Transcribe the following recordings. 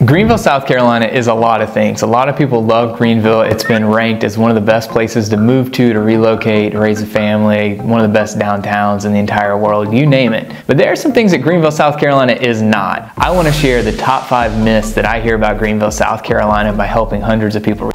Greenville, South Carolina is a lot of things. A lot of people love Greenville. It's been ranked as one of the best places to move to relocate, raise a family, one of the best downtowns in the entire world, you name it. But there are some things that Greenville, South Carolina is not. I want to share the top 5 myths that I hear about Greenville, South Carolina by helping hundreds of people.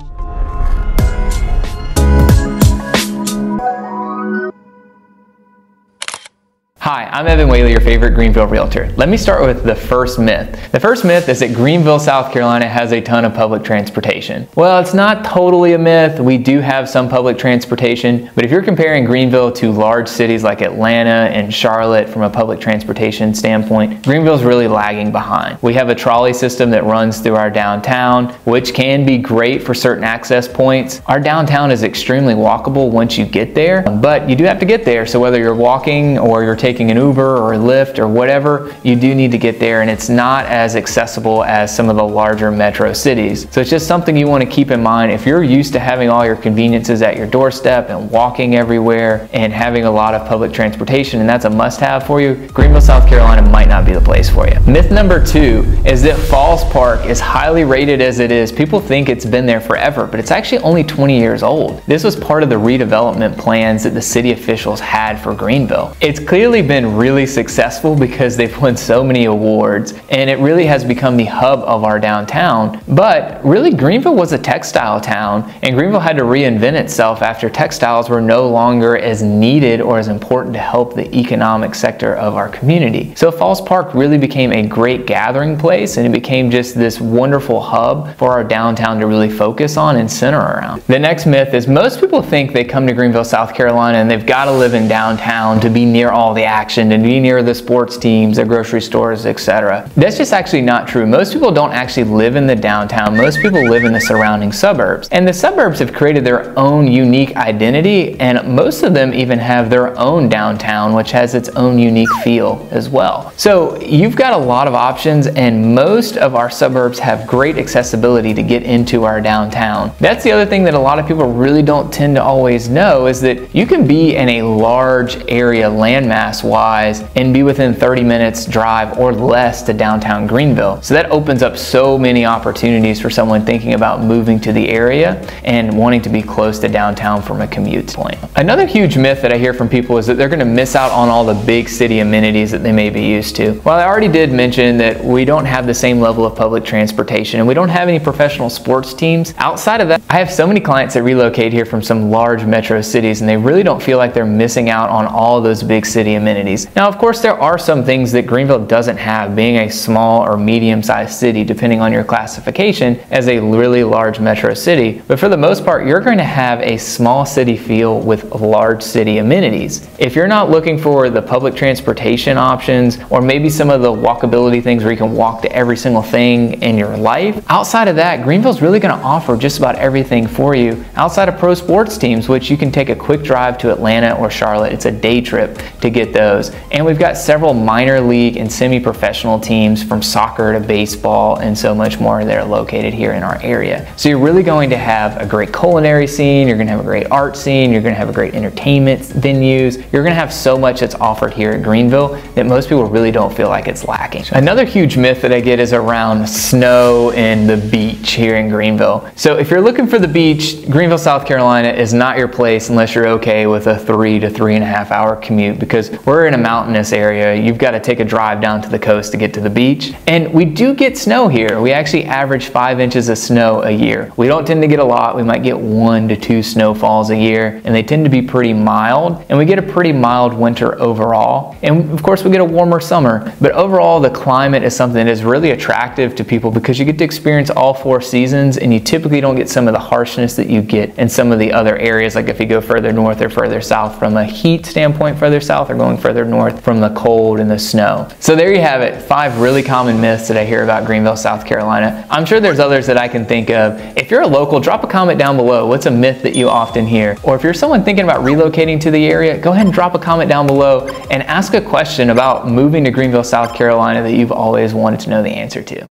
Hi, I'm Evan Whaley, your favorite Greenville realtor. Let me start with the first myth. The first myth is that Greenville, South Carolina has a ton of public transportation. Well, it's not totally a myth. We do have some public transportation, but if you're comparing Greenville to large cities like Atlanta and Charlotte from a public transportation standpoint, Greenville's really lagging behind. We have a trolley system that runs through our downtown, which can be great for certain access points. Our downtown is extremely walkable once you get there, but you do have to get there, so whether you're walking or you're taking an Uber or a Lyft or whatever, you do need to get there, and it's not as accessible as some of the larger metro cities. So it's just something you want to keep in mind. If you're used to having all your conveniences at your doorstep and walking everywhere and having a lot of public transportation, and that's a must-have for you, Greenville, South Carolina might not be the place for you. Myth number 2 is that Falls Park is highly rated as it is. People think it's been there forever, but it's actually only 20 years old. This was part of the redevelopment plans that the city officials had for Greenville. It's clearly been really successful because they've won so many awards, and it really has become the hub of our downtown. But really, Greenville was a textile town, and Greenville had to reinvent itself after textiles were no longer as needed or as important to help the economic sector of our community. So Falls Park really became a great gathering place, and it became just this wonderful hub for our downtown to really focus on and center around. The next myth is most people think they come to Greenville, South Carolina, and they've got to live in downtown to be near all the action and be near the sports teams, the grocery stores, etc. That's just actually not true. Most people don't actually live in the downtown. Most people live in the surrounding suburbs. And the suburbs have created their own unique identity, and most of them even have their own downtown, which has its own unique feel as well. So you've got a lot of options, and most of our suburbs have great accessibility to get into our downtown. That's the other thing that a lot of people really don't tend to always know, is that you can be in a large area landmass wise and be within 30 minutes drive or less to downtown Greenville. So that opens up so many opportunities for someone thinking about moving to the area and wanting to be close to downtown from a commute point. Another huge myth that I hear from people is that they're going to miss out on all the big city amenities that they may be used to. Well, I already did mention that we don't have the same level of public transportation, and we don't have any professional sports teams. Outside of that, I have so many clients that relocate here from some large metro cities, and they really don't feel like they're missing out on all those big city amenities. Now, of course, there are some things that Greenville doesn't have, being a small or medium-sized city, depending on your classification as a really large metro city. But for the most part, you're going to have a small city feel with large city amenities. If you're not looking for the public transportation options, or maybe some of the walkability things where you can walk to every single thing in your life, outside of that, Greenville's really going to offer just about everything for you outside of pro sports teams, which you can take a quick drive to Atlanta or Charlotte. It's a day trip to get those. And we've got several minor league and semi-professional teams, from soccer to baseball and so much more, that are located here in our area. So you're really going to have a great culinary scene, you're going to have a great art scene, you're going to have a great entertainment venues. You're going to have so much that's offered here at Greenville that most people really don't feel like it's lacking. Another huge myth that I get is around snow and the beach here in Greenville. So if you're looking for the beach, Greenville, South Carolina is not your place unless you're okay with a 3 to 3.5 hour commute, because we're in a mountainous area. You've got to take a drive down to the coast to get to the beach. And we do get snow here. We actually average 5 inches of snow a year. We don't tend to get a lot. We might get 1 to 2 snowfalls a year, and they tend to be pretty mild. And we get a pretty mild winter overall. And of course, we get a warmer summer. But overall, the climate is something that is really attractive to people because you get to experience all 4 seasons, and you typically don't get some of the harshness that you get in some of the other areas, like if you go further north or further south from a heat standpoint, further south, or going further north from the cold and the snow. So there you have it, 5 really common myths that I hear about Greenville, South Carolina. I'm sure there's others that I can think of. If you're a local, drop a comment down below. What's a myth that you often hear? Or if you're someone thinking about relocating to the area, go ahead and drop a comment down below and ask a question about moving to Greenville, South Carolina that you've always wanted to know the answer to.